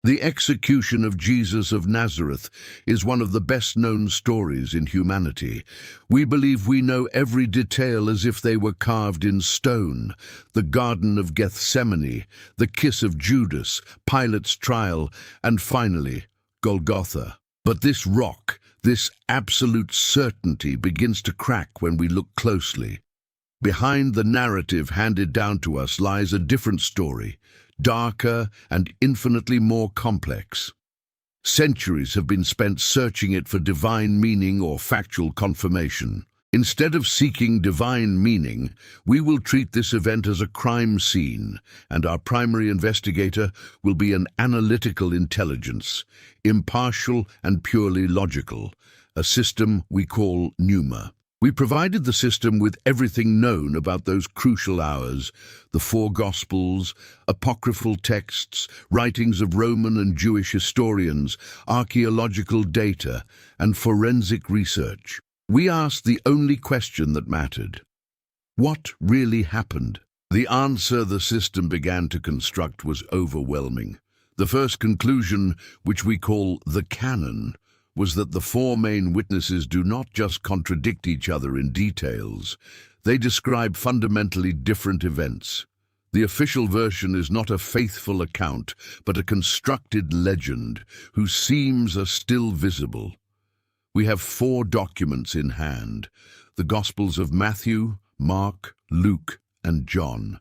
The execution of Jesus of Nazareth is one of the best-known stories in humanity. We believe we know every detail as if they were carved in stone. The Garden of Gethsemane, the kiss of Judas, Pilate's trial, and finally, Golgotha. But this rock, this absolute certainty, begins to crack when we look closely. Behind the narrative handed down to us lies a different story, darker and infinitely more complex. Centuries have been spent searching it for divine meaning or factual confirmation. Instead of seeking divine meaning, we will treat this event as a crime scene, and our primary investigator will be an analytical intelligence, impartial and purely logical, a system we call Pneuma. We provided the system with everything known about those crucial hours: the four Gospels, apocryphal texts, writings of Roman and Jewish historians, archaeological data, and forensic research. We asked the only question that mattered: what really happened? The answer the system began to construct was overwhelming. The first conclusion, which we call the canon, was that the four main witnesses do not just contradict each other in details, they describe fundamentally different events. The official version is not a faithful account, but a constructed legend whose seams are still visible. We have four documents in hand: the Gospels of Matthew, Mark, Luke, and John.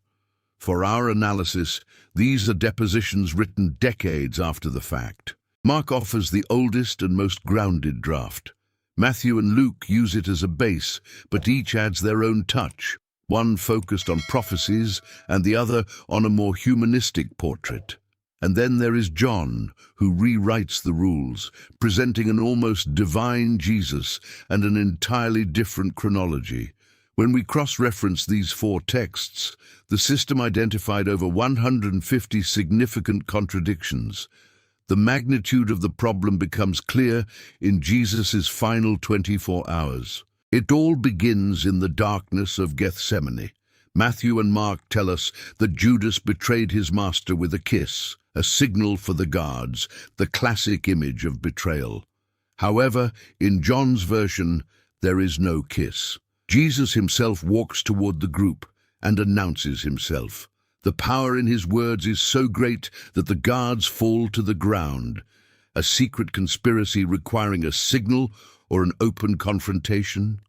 For our analysis, these are depositions written decades after the fact. Mark offers the oldest and most grounded draft. Matthew and Luke use it as a base, but each adds their own touch, one focused on prophecies and the other on a more humanistic portrait. And then there is John, who rewrites the rules, presenting an almost divine Jesus and an entirely different chronology. When we cross-reference these four texts, the system identified over 150 significant contradictions. The magnitude of the problem becomes clear in Jesus' final 24 hours. It all begins in the darkness of Gethsemane. Matthew and Mark tell us that Judas betrayed his master with a kiss, a signal for the guards, the classic image of betrayal. However, in John's version, there is no kiss. Jesus himself walks toward the group and announces himself. The power in his words is so great that the guards fall to the ground. A secret conspiracy requiring a signal or an open confrontation?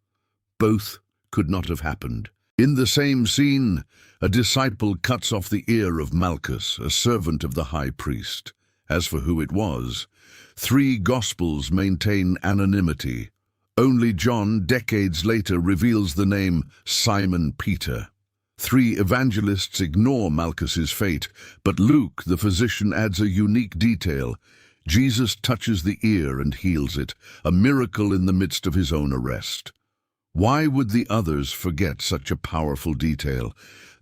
Both could not have happened. In the same scene, a disciple cuts off the ear of Malchus, a servant of the high priest. As for who it was, 3 Gospels maintain anonymity. Only John, decades later, reveals the name Simon Peter. 3 evangelists ignore Malchus's fate, but Luke, the physician, adds a unique detail. Jesus touches the ear and heals it, a miracle in the midst of his own arrest. Why would the others forget such a powerful detail?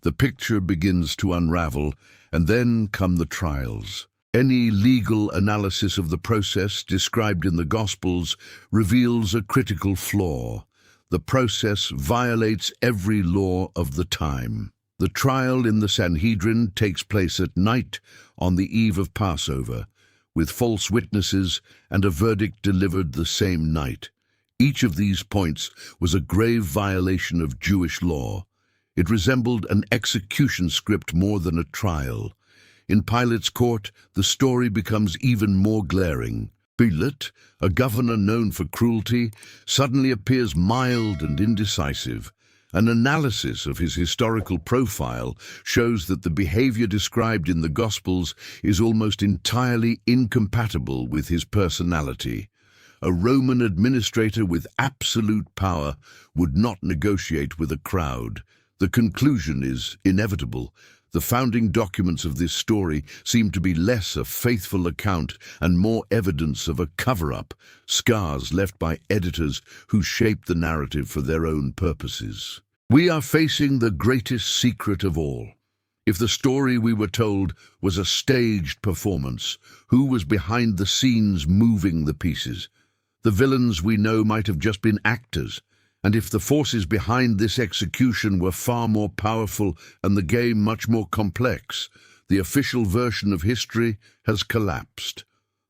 The picture begins to unravel, and then come the trials. Any legal analysis of the process described in the Gospels reveals a critical flaw. The process violates every law of the time. The trial in the Sanhedrin takes place at night on the eve of Passover, with false witnesses and a verdict delivered the same night. Each of these points was a grave violation of Jewish law. It resembled an execution script more than a trial. In Pilate's court, the story becomes even more glaring. Pilate, a governor known for cruelty, suddenly appears mild and indecisive. An analysis of his historical profile shows that the behavior described in the Gospels is almost entirely incompatible with his personality. A Roman administrator with absolute power would not negotiate with a crowd. The conclusion is inevitable. The founding documents of this story seem to be less a faithful account and more evidence of a cover-up, scars left by editors who shaped the narrative for their own purposes. We are facing the greatest secret of all. If the story we were told was a staged performance, who was behind the scenes moving the pieces? The villains we know might have just been actors. And if the forces behind this execution were far more powerful and the game much more complex, The official version of history has collapsed.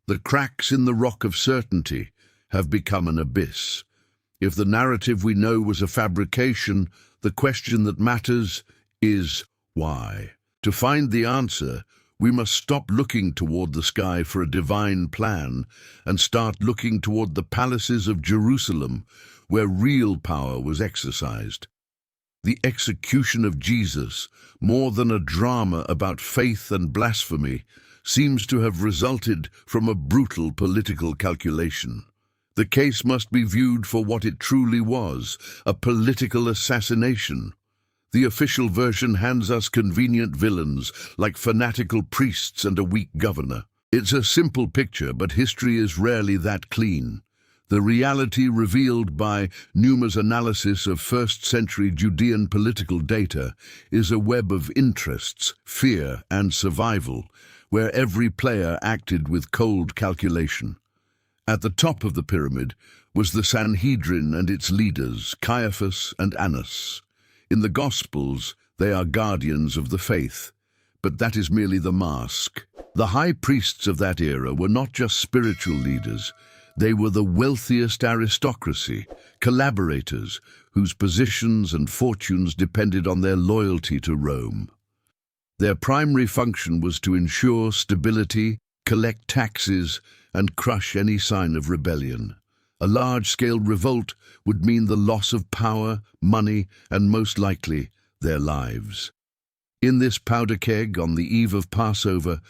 The cracks in the rock of certainty have become an abyss. If the narrative we know was a fabrication, the question that matters is why. To find the answer, we must stop looking toward the sky for a divine plan and start looking toward the palaces of Jerusalem, where real power was exercised. The execution of Jesus, more than a drama about faith and blasphemy, seems to have resulted from a brutal political calculation. The case must be viewed for what it truly was, a political assassination. The official version hands us convenient villains like fanatical priests and a weak governor. It's a simple picture, but history is rarely that clean. The reality revealed by Newman's analysis of first-century Judean political data is a web of interests, fear, and survival, where every player acted with cold calculation. At the top of the pyramid was the Sanhedrin and its leaders, Caiaphas and Annas. In the Gospels, they are guardians of the faith, but that is merely the mask. The high priests of that era were not just spiritual leaders. They were the wealthiest aristocracy, collaborators whose positions and fortunes depended on their loyalty to Rome. Their primary function was to ensure stability, collect taxes, and crush any sign of rebellion. A large-scale revolt would mean the loss of power, money, and most likely, their lives. In this powder keg on the eve of Passover,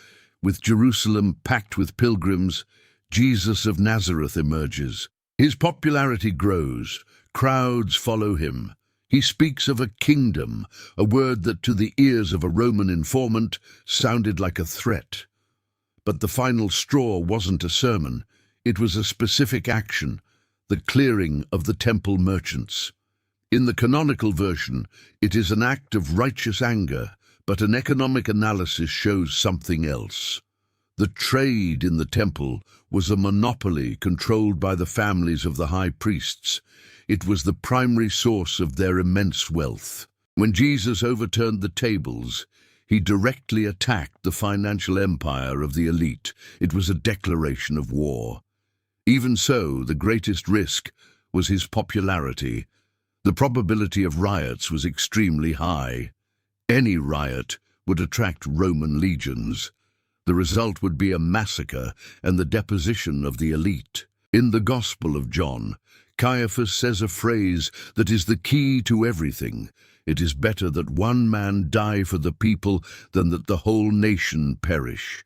with Jerusalem packed with pilgrims, Jesus of Nazareth emerges. His popularity grows. Crowds follow him. He speaks of a kingdom, a word that to the ears of a Roman informant sounded like a threat. But the final straw wasn't a sermon. It was a specific action, the clearing of the temple merchants. In the canonical version, it is an act of righteous anger, but an economic analysis shows something else. The trade in the temple was a monopoly controlled by the families of the high priests. It was the primary source of their immense wealth. When Jesus overturned the tables, he directly attacked the financial empire of the elite. It was a declaration of war. Even so, the greatest risk was his popularity. The probability of riots was extremely high. Any riot would attract Roman legions. The result would be a massacre and the deposition of the elite. In the Gospel of John, Caiaphas says a phrase that is the key to everything. It is better that one man die for the people than that the whole nation perish.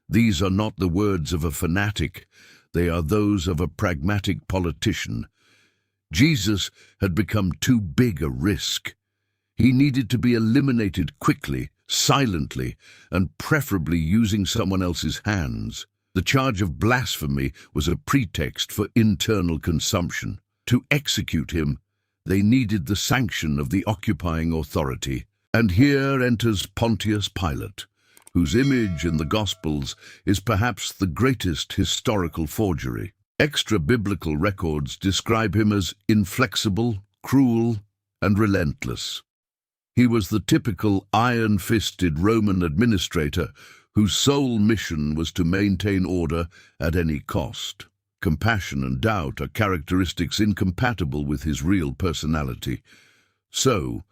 These are not the words of a fanatic. They are those of a pragmatic politician. Jesus had become too big a risk. He needed to be eliminated quickly, silently, and preferably using someone else's hands. The charge of blasphemy was a pretext for internal consumption. To execute him, they needed the sanction of the occupying authority. And here enters Pontius Pilate, whose image in the Gospels is perhaps the greatest historical forgery. Extra-biblical records describe him as inflexible, cruel, and relentless. He was the typical iron-fisted Roman administrator whose sole mission was to maintain order at any cost. Compassion and doubt are characteristics incompatible with his real personality. So,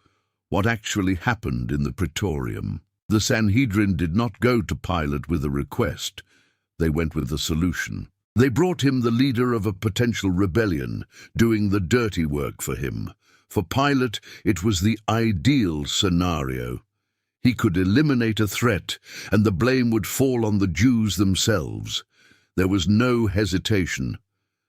what actually happened in the Praetorium? The Sanhedrin did not go to Pilate with a request. They went with a solution. They brought him the leader of a potential rebellion, doing the dirty work for him. For Pilate, it was the ideal scenario. He could eliminate a threat, and the blame would fall on the Jews themselves. There was no hesitation.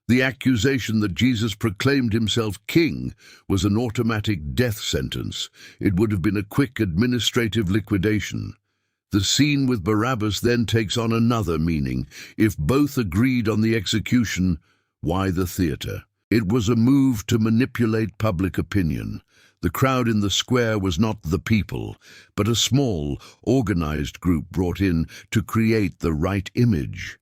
The accusation that Jesus proclaimed himself king was an automatic death sentence. It would have been a quick administrative liquidation. The scene with Barabbas then takes on another meaning. If both agreed on the execution, why the theater? It was a move to manipulate public opinion. The crowd in the square was not the people, but a small, organized group brought in to create the right image.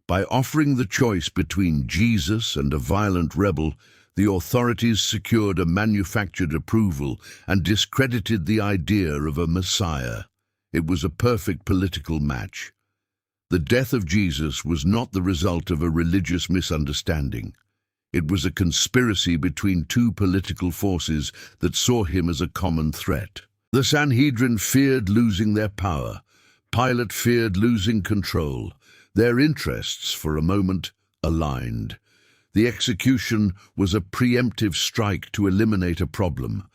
By offering the choice between Jesus and a violent rebel, the authorities secured a manufactured approval and discredited the idea of a Messiah. It was a perfect political match. The death of Jesus was not the result of a religious misunderstanding. It was a conspiracy between two political forces that saw him as a common threat. The Sanhedrin feared losing their power. Pilate feared losing control. Their interests, for a moment, aligned. The execution was a preemptive strike to eliminate a problem,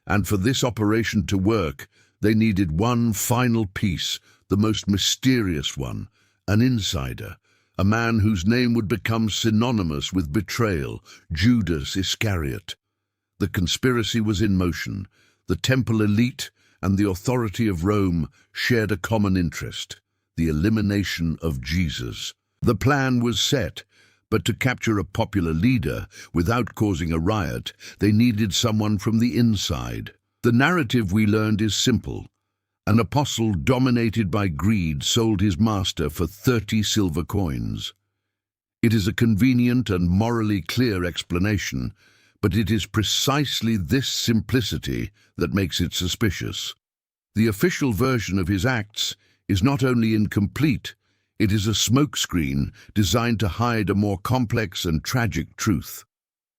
and for this operation to work, they needed one final piece, the most mysterious one, an insider, a man whose name would become synonymous with betrayal, Judas Iscariot. The conspiracy was in motion. The temple elite and the authority of Rome shared a common interest, the elimination of Jesus. The plan was set, but to capture a popular leader without causing a riot, they needed someone from the inside. The narrative we learned is simple. An apostle dominated by greed sold his master for 30 silver coins. It is a convenient and morally clear explanation, but it is precisely this simplicity that makes it suspicious. The official version of his acts is not only incomplete, it is a smokescreen designed to hide a more complex and tragic truth.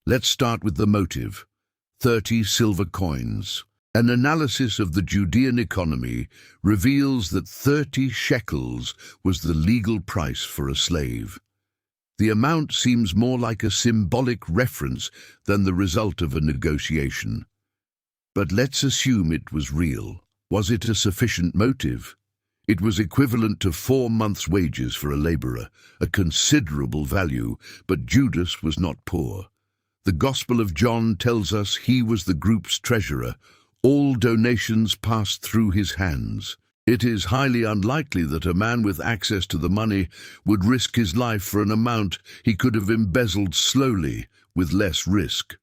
Let's start with the motive: 30 silver coins. An analysis of the Judean economy reveals that 30 shekels was the legal price for a slave. The amount seems more like a symbolic reference than the result of a negotiation. But let's assume it was real. Was it a sufficient motive? It was equivalent to 4 months' wages for a laborer, a considerable value, but Judas was not poor. The Gospel of John tells us he was the group's treasurer. All donations passed through his hands. It is highly unlikely that a man with access to the money would risk his life for an amount he could have embezzled slowly, with less risk.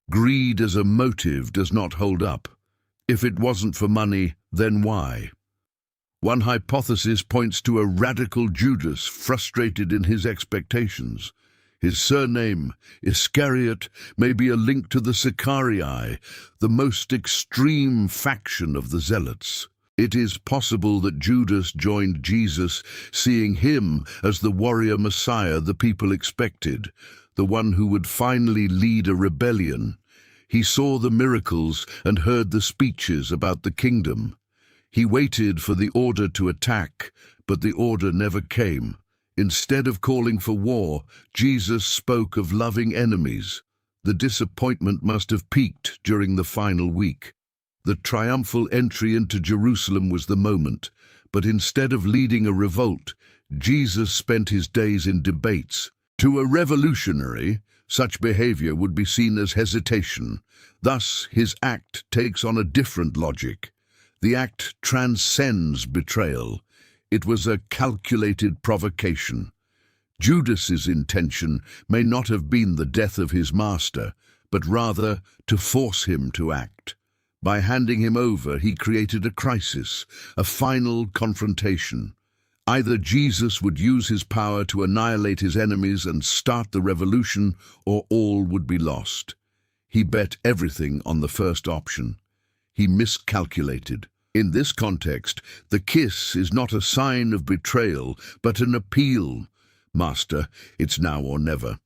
Greed as a motive does not hold up. If it wasn't for money, then why? One hypothesis points to a radical Judas frustrated in his expectations. His surname, Iscariot, may be a link to the Sicarii, the most extreme faction of the Zealots. It is possible that Judas joined Jesus, seeing him as the warrior Messiah the people expected, the one who would finally lead a rebellion. He saw the miracles and heard the speeches about the kingdom. He waited for the order to attack, but the order never came. Instead of calling for war, Jesus spoke of loving enemies. The disappointment must have peaked during the final week. The triumphal entry into Jerusalem was the moment, but instead of leading a revolt, Jesus spent his days in debates. To a revolutionary, such behavior would be seen as hesitation. Thus, his act takes on a different logic. The act transcends betrayal. It was a calculated provocation. Judas's intention may not have been the death of his master, but rather to force him to act. By handing him over, he created a crisis, a final confrontation. Either Jesus would use his power to annihilate his enemies and start the revolution, or all would be lost. He bet everything on the first option. He miscalculated. In this context, the kiss is not a sign of betrayal, but an appeal. Master, it's now or never.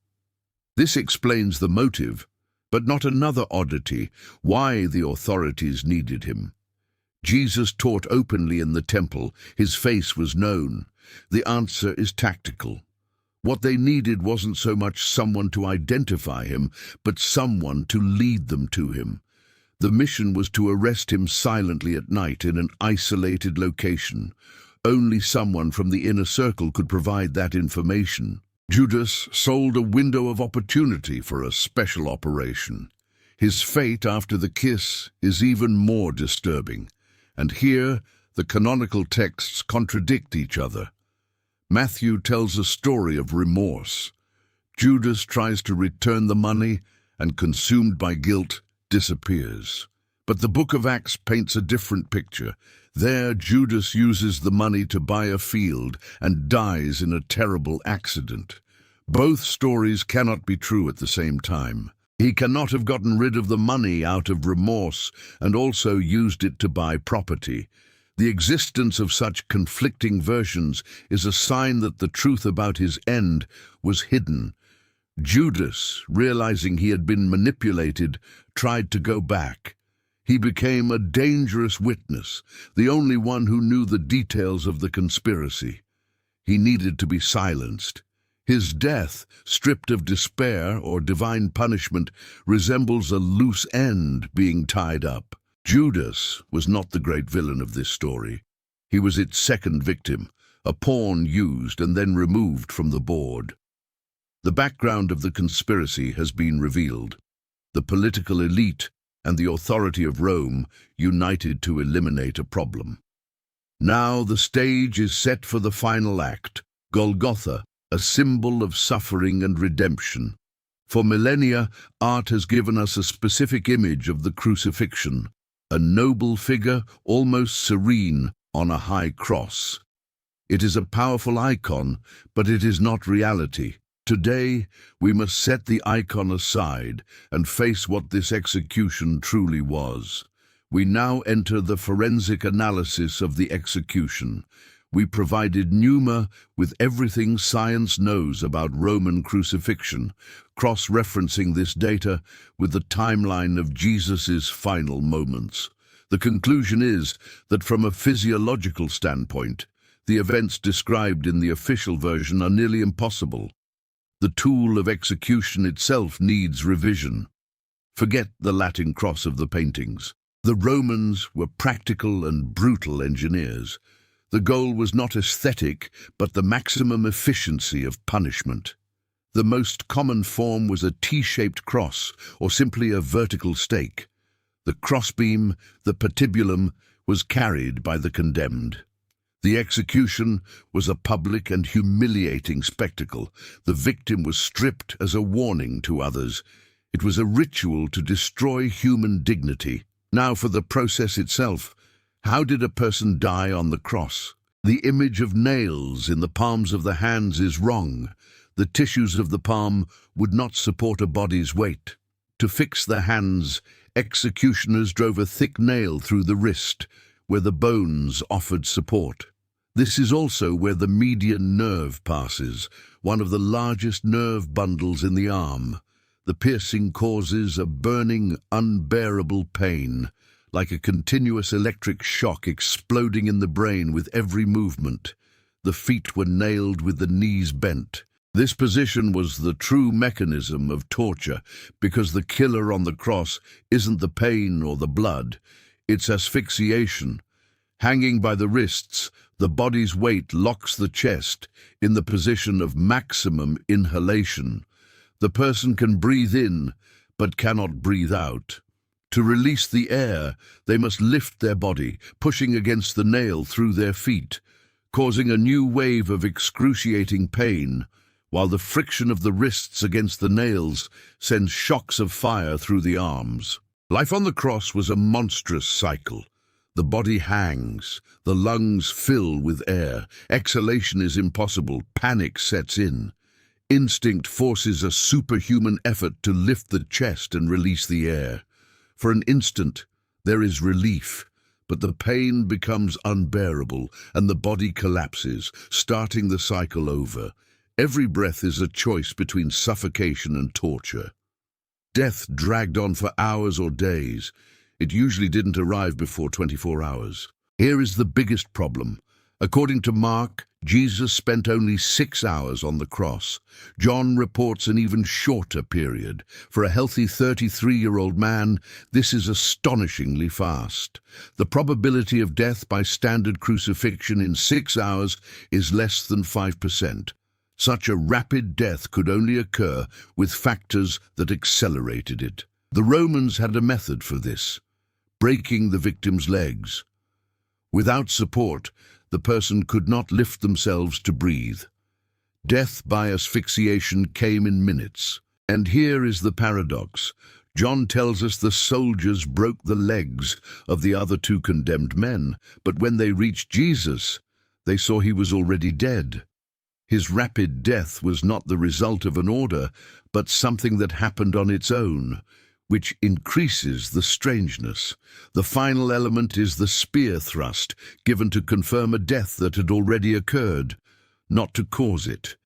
This explains the motive, but not another oddity, why the authorities needed him. Jesus taught openly in the temple. His face was known. The answer is tactical. What they needed wasn't so much someone to identify him, but someone to lead them to him. The mission was to arrest him silently at night in an isolated location. Only someone from the inner circle could provide that information. Judas sold a window of opportunity for a special operation. His fate after the kiss is even more disturbing. And here, the canonical texts contradict each other. Matthew tells a story of remorse. Judas tries to return the money and, consumed by guilt, disappears. But the book of Acts paints a different picture. There, Judas uses the money to buy a field and dies in a terrible accident. Both stories cannot be true at the same time. He cannot have gotten rid of the money out of remorse and also used it to buy property. The existence of such conflicting versions is a sign that the truth about his end was hidden. Judas, realizing he had been manipulated, tried to go back. He became a dangerous witness, the only one who knew the details of the conspiracy. He needed to be silenced. His death, stripped of despair or divine punishment, resembles a loose end being tied up. Judas was not the great villain of this story. He was its second victim, a pawn used and then removed from the board. The background of the conspiracy has been revealed. The political elite and the authority of Rome united to eliminate a problem. Now the stage is set for the final act, Golgotha, a symbol of suffering and redemption. For millennia, art has given us a specific image of the crucifixion, a noble figure, almost serene, on a high cross. It is a powerful icon, but it is not reality. Today, we must set the icon aside and face what this execution truly was. We now enter the forensic analysis of the execution. We provided Pneuma with everything science knows about Roman crucifixion, cross-referencing this data with the timeline of Jesus' final moments. The conclusion is that from a physiological standpoint, the events described in the official version are nearly impossible. The tool of execution itself needs revision. Forget the Latin cross of the paintings. The Romans were practical and brutal engineers. The goal was not aesthetic, but the maximum efficiency of punishment. The most common form was a T-shaped cross, or simply a vertical stake. The crossbeam, the patibulum, was carried by the condemned. The execution was a public and humiliating spectacle. The victim was stripped as a warning to others. It was a ritual to destroy human dignity. Now for the process itself. How did a person die on the cross? The image of nails in the palms of the hands is wrong. The tissues of the palm would not support a body's weight. To fix the hands, executioners drove a thick nail through the wrist, where the bones offered support. This is also where the median nerve passes, one of the largest nerve bundles in the arm. The piercing causes a burning, unbearable pain, like a continuous electric shock exploding in the brain with every movement. The feet were nailed with the knees bent. This position was the true mechanism of torture, because the killer on the cross isn't the pain or the blood, it's asphyxiation. Hanging by the wrists, the body's weight locks the chest in the position of maximum inhalation. The person can breathe in, but cannot breathe out. To release the air, they must lift their body, pushing against the nail through their feet, causing a new wave of excruciating pain, while the friction of the wrists against the nails sends shocks of fire through the arms. Life on the cross was a monstrous cycle. The body hangs, the lungs fill with air, exhalation is impossible, panic sets in. Instinct forces a superhuman effort to lift the chest and release the air. For an instant, there is relief, but the pain becomes unbearable and the body collapses, starting the cycle over. Every breath is a choice between suffocation and torture. Death dragged on for hours or days. It usually didn't arrive before 24 hours. Here is the biggest problem. According to Mark, Jesus spent only 6 hours on the cross. John reports an even shorter period. For a healthy 33-year-old man, this is astonishingly fast. The probability of death by standard crucifixion in 6 hours is less than 5%. Such a rapid death could only occur with factors that accelerated it. The Romans had a method for this: breaking the victim's legs. Without support, the person could not lift themselves to breathe. Death by asphyxiation came in minutes. And here is the paradox. John tells us the soldiers broke the legs of the other 2 condemned men, but when they reached Jesus, they saw he was already dead. His rapid death was not the result of an order, but something that happened on its own. which increases the strangeness. The final element is the spear thrust, given to confirm a death that had already occurred, not to cause it.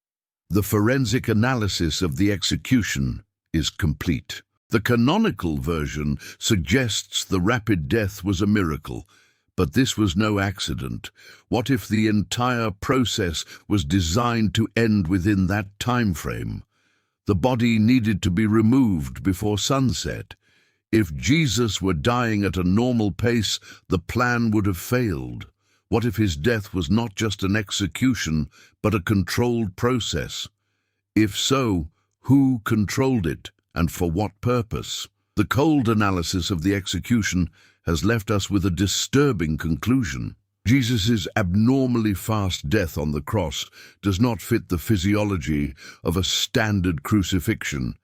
The forensic analysis of the execution is complete. The canonical version suggests the rapid death was a miracle, but this was no accident. What if the entire process was designed to end within that time frame? The body needed to be removed before sunset. If Jesus were dying at a normal pace, the plan would have failed. What if his death was not just an execution, but a controlled process? If so, who controlled it, and for what purpose? The cold analysis of the execution has left us with a disturbing conclusion. Jesus' abnormally fast death on the cross does not fit the physiology of a standard crucifixion.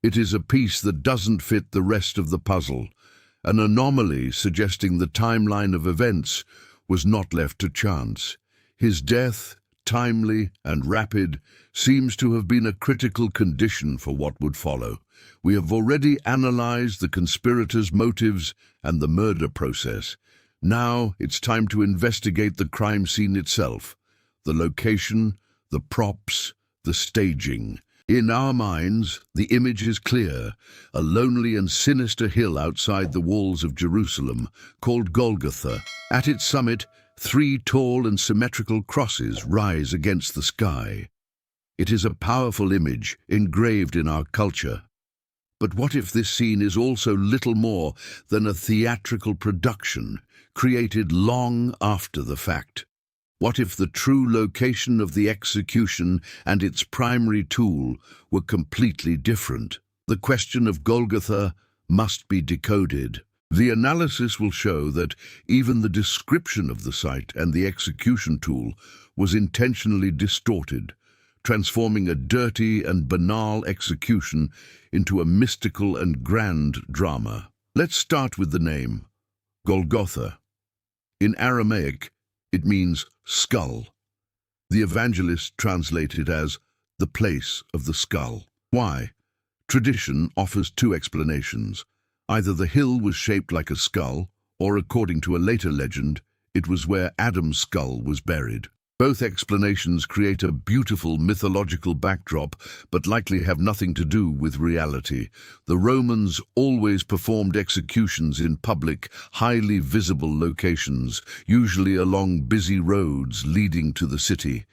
It is a piece that doesn't fit the rest of the puzzle, an anomaly suggesting the timeline of events was not left to chance. His death, timely and rapid, seems to have been a critical condition for what would follow. We have already analyzed the conspirators' motives and the murder process. Now it's time to investigate the crime scene itself, the location, the props, the staging. In our minds, the image is clear: a lonely and sinister hill outside the walls of Jerusalem, called Golgotha. At its summit, 3 tall and symmetrical crosses rise against the sky. It is a powerful image engraved in our culture. But what if this scene is also little more than a theatrical production, created long after the fact? What if the true location of the execution and its primary tool were completely different? The question of Golgotha must be decoded. The analysis will show that even the description of the site and the execution tool was intentionally distorted, transforming a dirty and banal execution into a mystical and grand drama. Let's start with the name, Golgotha. In Aramaic, it means skull. The evangelists translate it as the place of the skull. Why? Tradition offers 2 explanations. Either the hill was shaped like a skull, or according to a later legend, it was where Adam's skull was buried. Both explanations create a beautiful mythological backdrop, but likely have nothing to do with reality. The Romans always performed executions in public, highly visible locations, usually along busy roads leading to the city.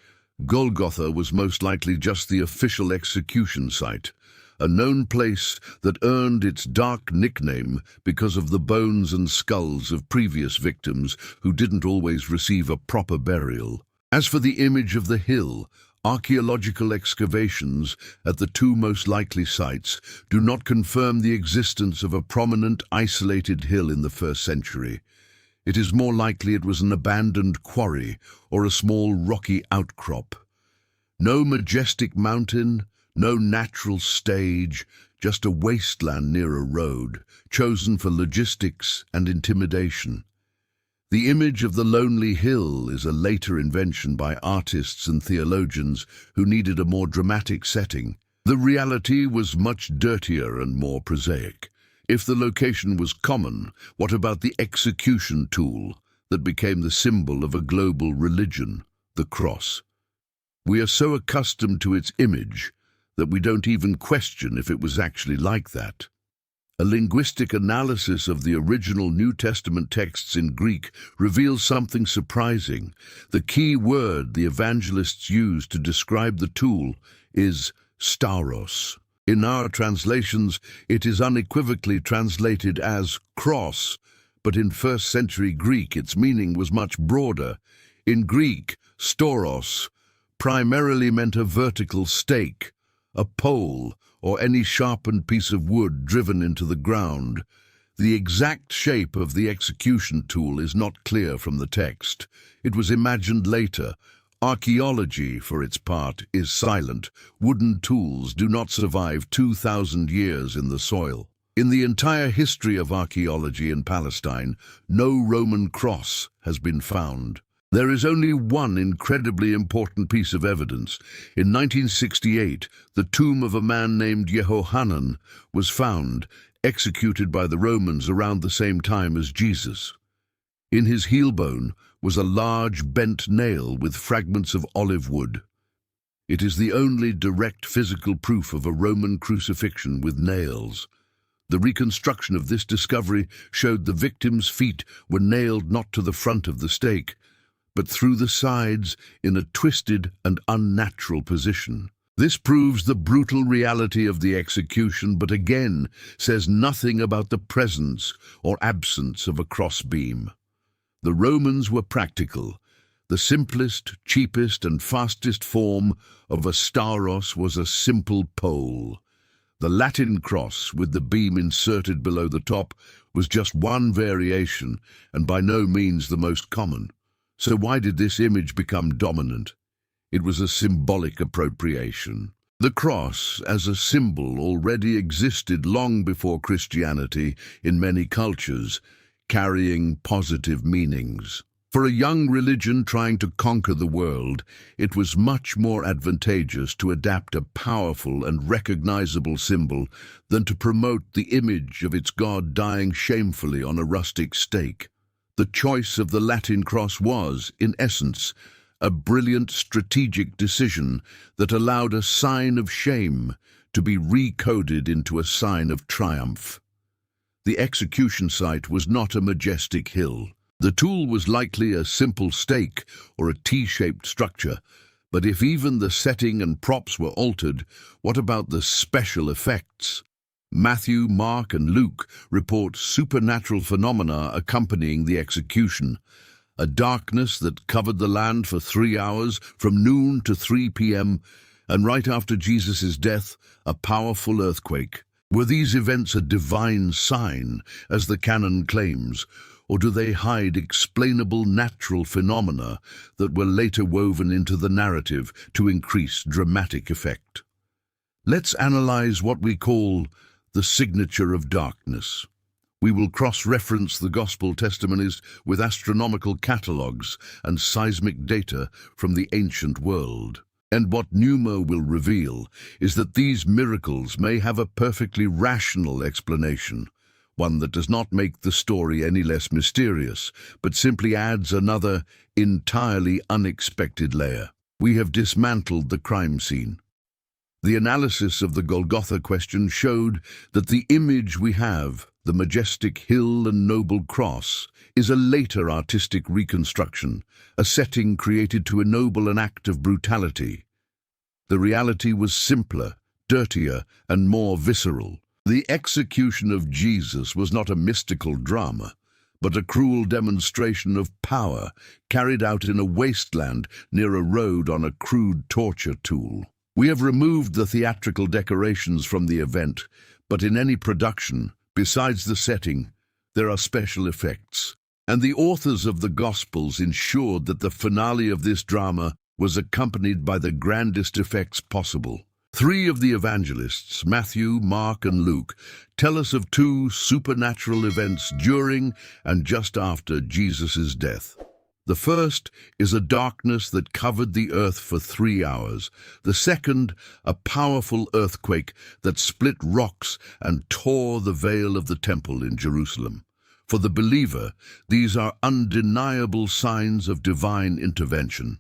Golgotha was most likely just the official execution site, a known place that earned its dark nickname because of the bones and skulls of previous victims who didn't always receive a proper burial. As for the image of the hill, archaeological excavations at the 2 most likely sites do not confirm the existence of a prominent, isolated hill in the 1st century. It is more likely it was an abandoned quarry or a small rocky outcrop. No majestic mountain, no natural stage, just a wasteland near a road, chosen for logistics and intimidation. The image of the lonely hill is a later invention by artists and theologians who needed a more dramatic setting. The reality was much dirtier and more prosaic. If the location was common, what about the execution tool that became the symbol of a global religion, the cross? We are so accustomed to its image that we don't even question if it was actually like that. A linguistic analysis of the original New Testament texts in Greek reveals something surprising. The key word the evangelists use to describe the tool is stauros. In our translations, it is unequivocally translated as cross, but in 1st century Greek its meaning was much broader. In Greek, stauros primarily meant a vertical stake, a pole, or any sharpened piece of wood driven into the ground. The exact shape of the execution tool is not clear from the text. It was imagined later. Archaeology, for its part, is silent. Wooden tools do not survive 2,000 years in the soil. In the entire history of archaeology in Palestine, no Roman cross has been found. There is only one incredibly important piece of evidence. In 1968, the tomb of a man named Jehohanan was found, executed by the Romans around the same time as Jesus. In his heel bone was a large bent nail with fragments of olive wood. It is the only direct physical proof of a Roman crucifixion with nails. The reconstruction of this discovery showed the victim's feet were nailed not to the front of the stake, but through the sides in a twisted and unnatural position. This proves the brutal reality of the execution, but again says nothing about the presence or absence of a crossbeam. The Romans were practical. The simplest, cheapest, and fastest form of a stauros was a simple pole. The Latin cross, with the beam inserted below the top, was just one variation, and by no means the most common. So why did this image become dominant? It was a symbolic appropriation. The cross, as a symbol, already existed long before Christianity in many cultures, carrying positive meanings. For a young religion trying to conquer the world, it was much more advantageous to adapt a powerful and recognizable symbol than to promote the image of its God dying shamefully on a rustic stake. The choice of the Latin cross was, in essence, a brilliant strategic decision that allowed a sign of shame to be recoded into a sign of triumph. The execution site was not a majestic hill. The tool was likely a simple stake or a T-shaped structure, but if even the setting and props were altered, what about the special effects? Matthew, Mark, and Luke report supernatural phenomena accompanying the execution. A darkness that covered the land for 3 hours, from noon to 3 p.m., and right after Jesus' death, a powerful earthquake. Were these events a divine sign, as the canon claims, or do they hide explainable natural phenomena that were later woven into the narrative to increase dramatic effect? Let's analyze what we call the signature of darkness. We will cross-reference the Gospel testimonies with astronomical catalogues and seismic data from the ancient world. And what Pneuma will reveal is that these miracles may have a perfectly rational explanation, one that does not make the story any less mysterious, but simply adds another, entirely unexpected layer. We have dismantled the crime scene. The analysis of the Golgotha question showed that the image we have, the majestic hill and noble cross, is a later artistic reconstruction, a setting created to ennoble an act of brutality. The reality was simpler, dirtier, and more visceral. The execution of Jesus was not a mystical drama, but a cruel demonstration of power carried out in a wasteland near a road on a crude torture tool. We have removed the theatrical decorations from the event, but in any production, besides the setting, there are special effects. And the authors of the Gospels ensured that the finale of this drama was accompanied by the grandest effects possible. 3 of the evangelists, Matthew, Mark, and Luke, tell us of 2 supernatural events during and just after Jesus' death. The first is a darkness that covered the earth for 3 hours. The second, a powerful earthquake that split rocks and tore the veil of the temple in Jerusalem. For the believer, these are undeniable signs of divine intervention.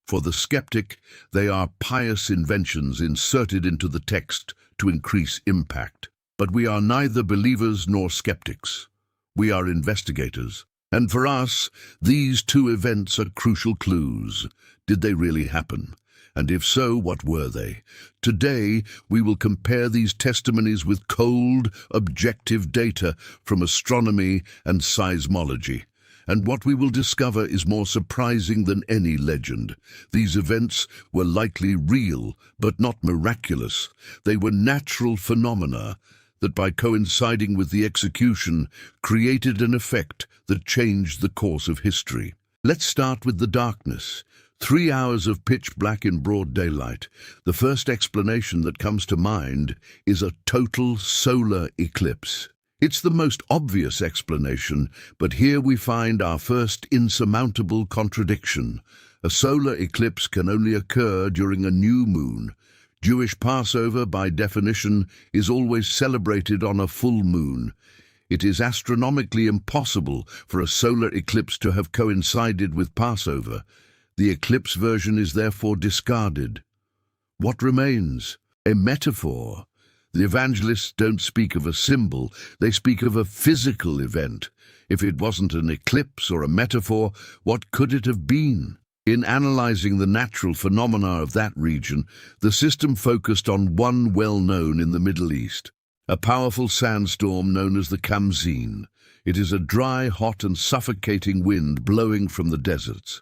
For the skeptic, they are pious inventions inserted into the text to increase impact. But we are neither believers nor skeptics. We are investigators. And for us, these 2 events are crucial clues. Did they really happen? And if so, what were they? Today, we will compare these testimonies with cold, objective data from astronomy and seismology. And what we will discover is more surprising than any legend. These events were likely real, but not miraculous. They were natural phenomena that, by coinciding with the execution, created an effect that changed the course of history. Let's start with the darkness. 3 hours of pitch black in broad daylight. The first explanation that comes to mind is a total solar eclipse. It's the most obvious explanation, but here we find our first insurmountable contradiction. A solar eclipse can only occur during a new moon. Jewish Passover, by definition, is always celebrated on a full moon. It is astronomically impossible for a solar eclipse to have coincided with Passover. The eclipse version is therefore discarded. What remains? A metaphor. The evangelists don't speak of a symbol, they speak of a physical event. If it wasn't an eclipse or a metaphor, what could it have been? In analyzing the natural phenomena of that region, the system focused on one well-known in the Middle East, a powerful sandstorm known as the Khamsin. It is a dry, hot and suffocating wind blowing from the deserts.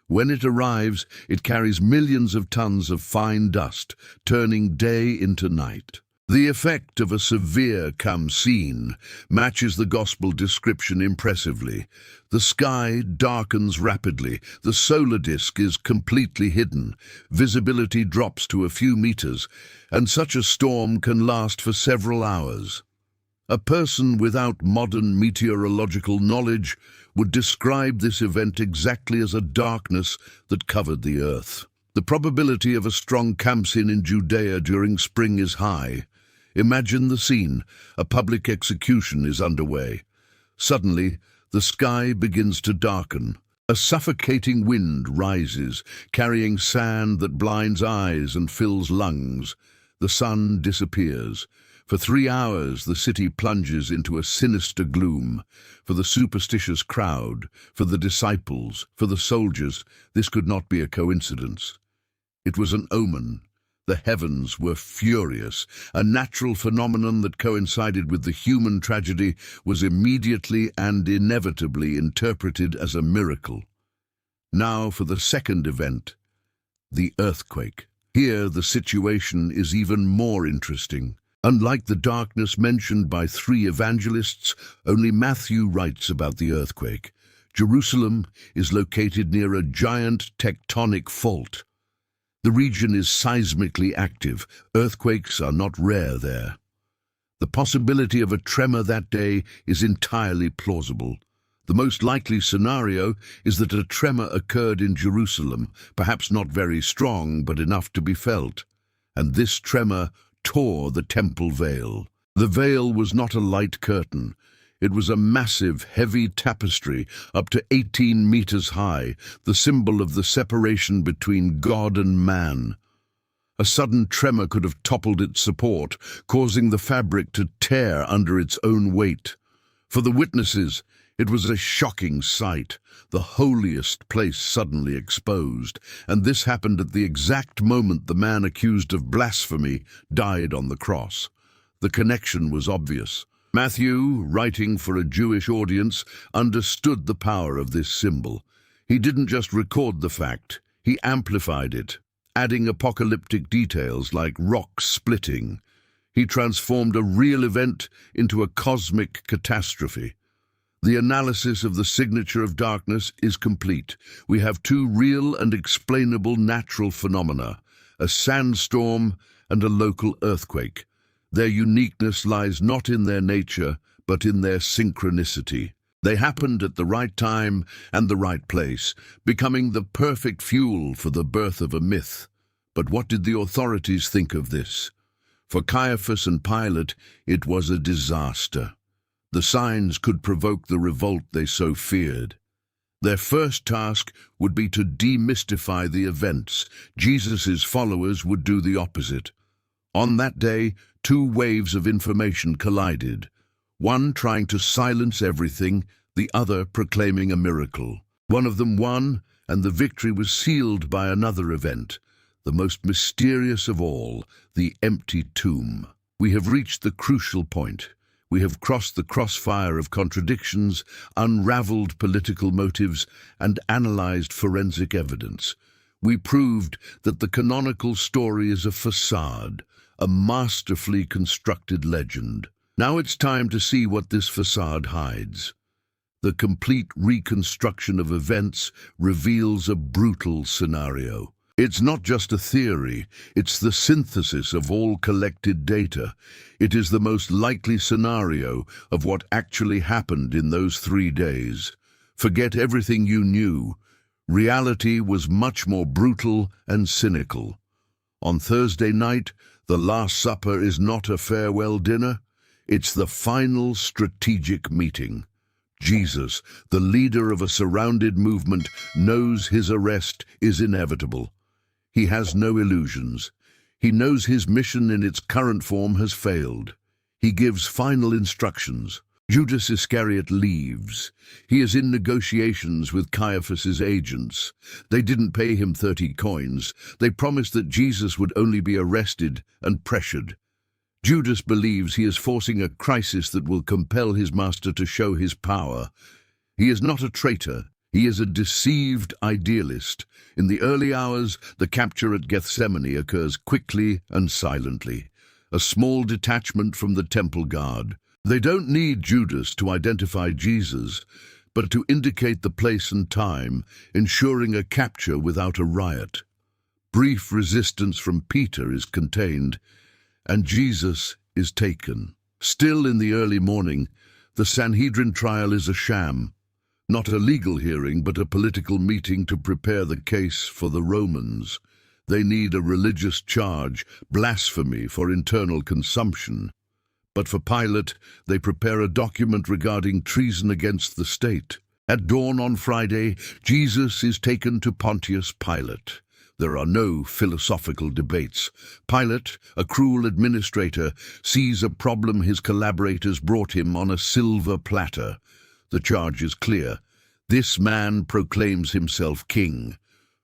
When it arrives, it carries millions of tons of fine dust, turning day into night. The effect of a severe Khamsin matches the gospel description impressively. The sky darkens rapidly, the solar disk is completely hidden, visibility drops to a few meters, and such a storm can last for several hours. A person without modern meteorological knowledge would describe this event exactly as a darkness that covered the earth. The probability of a strong Khamsin in Judea during spring is high. Imagine the scene. A public execution is underway. Suddenly, the sky begins to darken. A suffocating wind rises, carrying sand that blinds eyes and fills lungs. The sun disappears. For 3 hours, the city plunges into a sinister gloom. For the superstitious crowd, for the disciples, for the soldiers, this could not be a coincidence. It was an omen. The heavens were furious. A natural phenomenon that coincided with the human tragedy was immediately and inevitably interpreted as a miracle. Now for the second event, the earthquake. Here the situation is even more interesting. Unlike the darkness mentioned by 3 evangelists, only Matthew writes about the earthquake. Jerusalem is located near a giant tectonic fault. The region is seismically active. Earthquakes are not rare there. The possibility of a tremor that day is entirely plausible. The most likely scenario is that a tremor occurred in Jerusalem, perhaps not very strong, but enough to be felt. And this tremor tore the temple veil. The veil was not a light curtain. It was a massive, heavy tapestry, up to 18 meters high, the symbol of the separation between God and man. A sudden tremor could have toppled its support, causing the fabric to tear under its own weight. For the witnesses, it was a shocking sight, the holiest place suddenly exposed, and this happened at the exact moment the man accused of blasphemy died on the cross. The connection was obvious. Matthew, writing for a Jewish audience, understood the power of this symbol. He didn't just record the fact, he amplified it, adding apocalyptic details like rocks splitting. He transformed a real event into a cosmic catastrophe. The analysis of the signature of darkness is complete. We have 2 real and explainable natural phenomena, a sandstorm and a local earthquake. Their uniqueness lies not in their nature, but in their synchronicity. They happened at the right time and the right place, becoming the perfect fuel for the birth of a myth. But what did the authorities think of this? For Caiaphas and Pilate, it was a disaster. The signs could provoke the revolt they so feared. Their first task would be to demystify the events. Jesus' followers would do the opposite. On that day, 2 waves of information collided, one trying to silence everything, the other proclaiming a miracle. One of them won, and the victory was sealed by another event, the most mysterious of all, the empty tomb. We have reached the crucial point. We have crossed the crossfire of contradictions, unraveled political motives, and analyzed forensic evidence. We proved that the canonical story is a facade, a masterfully constructed legend. Now it's time to see what this facade hides. The complete reconstruction of events reveals a brutal scenario. It's not just a theory, it's the synthesis of all collected data. It is the most likely scenario of what actually happened in those 3 days. Forget everything you knew. Reality was much more brutal and cynical. On Thursday night, the Last Supper is not a farewell dinner. It's the final strategic meeting. Jesus, the leader of a surrounded movement, knows his arrest is inevitable. He has no illusions. He knows his mission in its current form has failed. He gives final instructions. Judas Iscariot leaves. He is in negotiations with Caiaphas's agents. They didn't pay him 30 coins. They promised that Jesus would only be arrested and pressured. Judas believes he is forcing a crisis that will compel his master to show his power. He is not a traitor. He is a deceived idealist. In the early hours, the capture at Gethsemane occurs quickly and silently. A small detachment from the temple guard. They don't need Judas to identify Jesus, but to indicate the place and time, ensuring a capture without a riot. Brief resistance from Peter is contained, and Jesus is taken. Still in the early morning, the Sanhedrin trial is a sham. Not a legal hearing, but a political meeting to prepare the case for the Romans. They need a religious charge, blasphemy for internal consumption. But for Pilate, they prepare a document regarding treason against the state. At dawn on Friday, Jesus is taken to Pontius Pilate. There are no philosophical debates. Pilate, a cruel administrator, sees a problem his collaborators brought him on a silver platter. The charge is clear. This man proclaims himself king.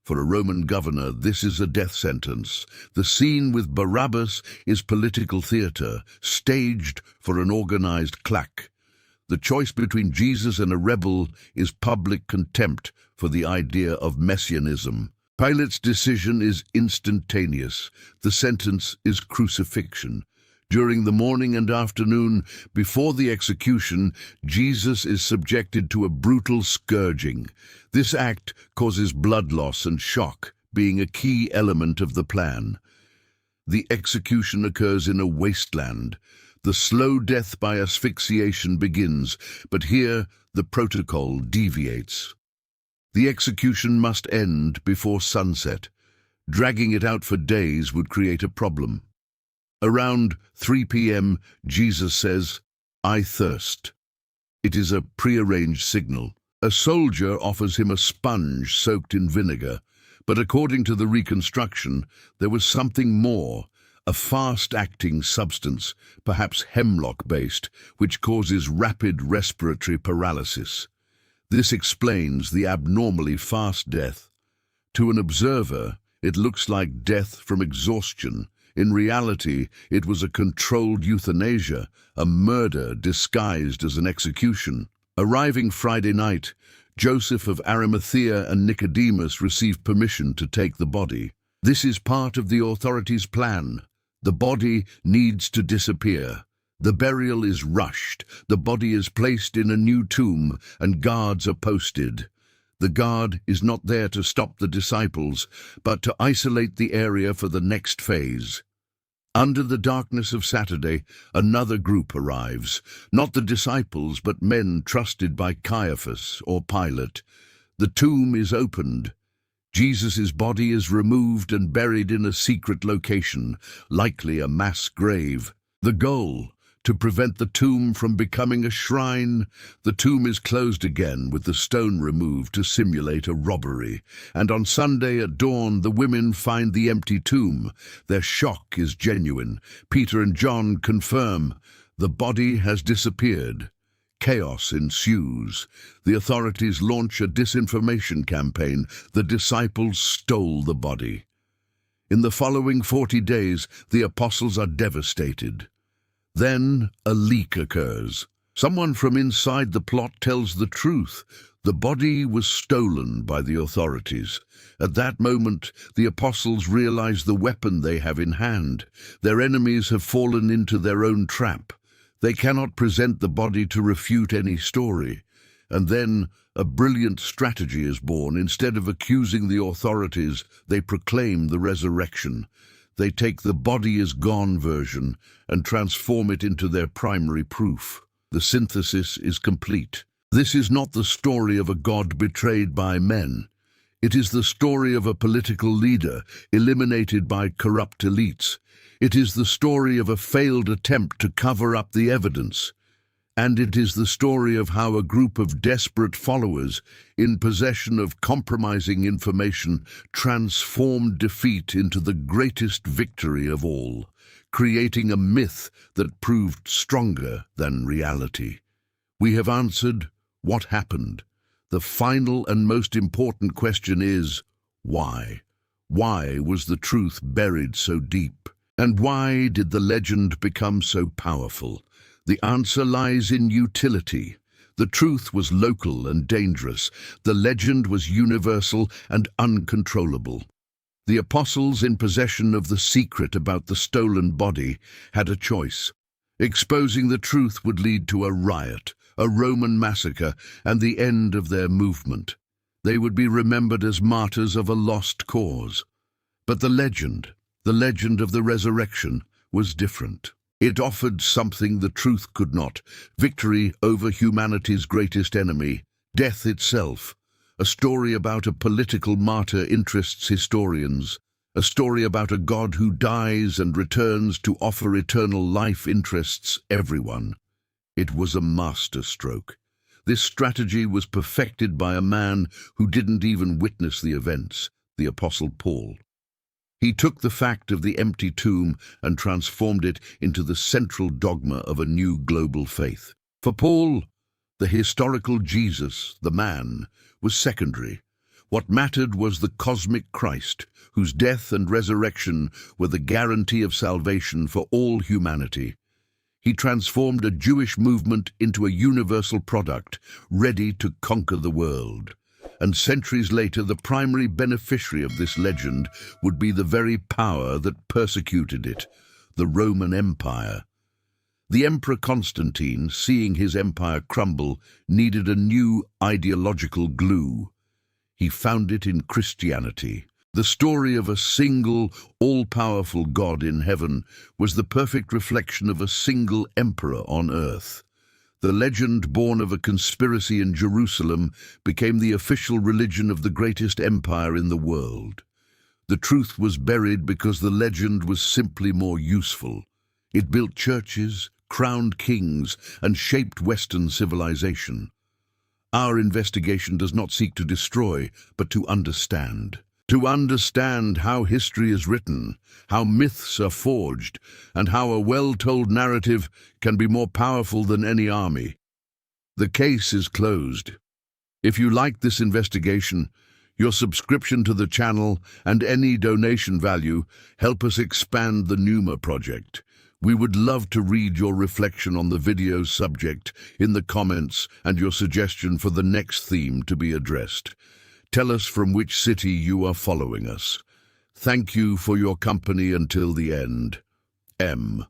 For a Roman governor, this is a death sentence. The scene with Barabbas is political theater, staged for an organized claque. The choice between Jesus and a rebel is public contempt for the idea of messianism. Pilate's decision is instantaneous. The sentence is crucifixion. During the morning and afternoon, before the execution, Jesus is subjected to a brutal scourging. This act causes blood loss and shock, being a key element of the plan. The execution occurs in a wasteland. The slow death by asphyxiation begins, but here the protocol deviates. The execution must end before sunset. Dragging it out for days would create a problem. Around 3 p.m., Jesus says, "I thirst." It is a prearranged signal. A soldier offers him a sponge soaked in vinegar, but according to the reconstruction, there was something more, a fast-acting substance, perhaps hemlock-based, which causes rapid respiratory paralysis. This explains the abnormally fast death. To an observer, it looks like death from exhaustion. In reality, it was a controlled euthanasia, a murder disguised as an execution. Arriving Friday night, Joseph of Arimathea and Nicodemus receive permission to take the body. This is part of the authorities' plan. The body needs to disappear. The burial is rushed. The body is placed in a new tomb, and guards are posted. The guard is not there to stop the disciples, but to isolate the area for the next phase. Under the darkness of Saturday, another group arrives, not the disciples, but men trusted by Caiaphas or Pilate. The tomb is opened. Jesus' body is removed and buried in a secret location, likely a mass grave. The goal: to prevent the tomb from becoming a shrine. The tomb is closed again with the stone removed to simulate a robbery. And on Sunday at dawn, the women find the empty tomb. Their shock is genuine. Peter and John confirm the body has disappeared. Chaos ensues. The authorities launch a disinformation campaign. The disciples stole the body. In the following 40 days, the apostles are devastated. Then a leak occurs. Someone from inside the plot tells the truth. The body was stolen by the authorities. At that moment, the apostles realize the weapon they have in hand. Their enemies have fallen into their own trap. They cannot present the body to refute any story. And then a brilliant strategy is born. Instead of accusing the authorities, they proclaim the resurrection. They take the body is gone version and transform it into their primary proof. The synthesis is complete. This is not the story of a God betrayed by men. It is the story of a political leader eliminated by corrupt elites. It is the story of a failed attempt to cover up the evidence. And it is the story of how a group of desperate followers in possession of compromising information transformed defeat into the greatest victory of all, creating a myth that proved stronger than reality. We have answered what happened. The final and most important question is, why? Why was the truth buried so deep? And why did the legend become so powerful? The answer lies in utility. The truth was local and dangerous. The legend was universal and uncontrollable. The apostles in possession of the secret about the stolen body had a choice. Exposing the truth would lead to a riot, a Roman massacre, and the end of their movement. They would be remembered as martyrs of a lost cause. But the legend of the resurrection, was different. It offered something the truth could not: victory over humanity's greatest enemy, death itself. A story about a political martyr interests historians. A story about a God who dies and returns to offer eternal life interests everyone. It was a masterstroke. This strategy was perfected by a man who didn't even witness the events, the Apostle Paul. He took the fact of the empty tomb and transformed it into the central dogma of a new global faith. For Paul, the historical Jesus, the man, was secondary. What mattered was the cosmic Christ, whose death and resurrection were the guarantee of salvation for all humanity. He transformed a Jewish movement into a universal product, ready to conquer the world. And centuries later, the primary beneficiary of this legend would be the very power that persecuted it, the Roman Empire. The Emperor Constantine, seeing his empire crumble, needed a new ideological glue. He found it in Christianity. The story of a single, all-powerful God in heaven was the perfect reflection of a single emperor on earth. The legend, born of a conspiracy in Jerusalem, became the official religion of the greatest empire in the world. The truth was buried because the legend was simply more useful. It built churches, crowned kings, and shaped Western civilization. Our investigation does not seek to destroy, but to understand. To understand how history is written, how myths are forged, and how a well-told narrative can be more powerful than any army. The case is closed. If you like this investigation, your subscription to the channel and any donation value help us expand the Pneuma project. We would love to read your reflection on the video's subject in the comments and your suggestion for the next theme to be addressed. Tell us from which city you are following us. Thank you for your company until the end. M.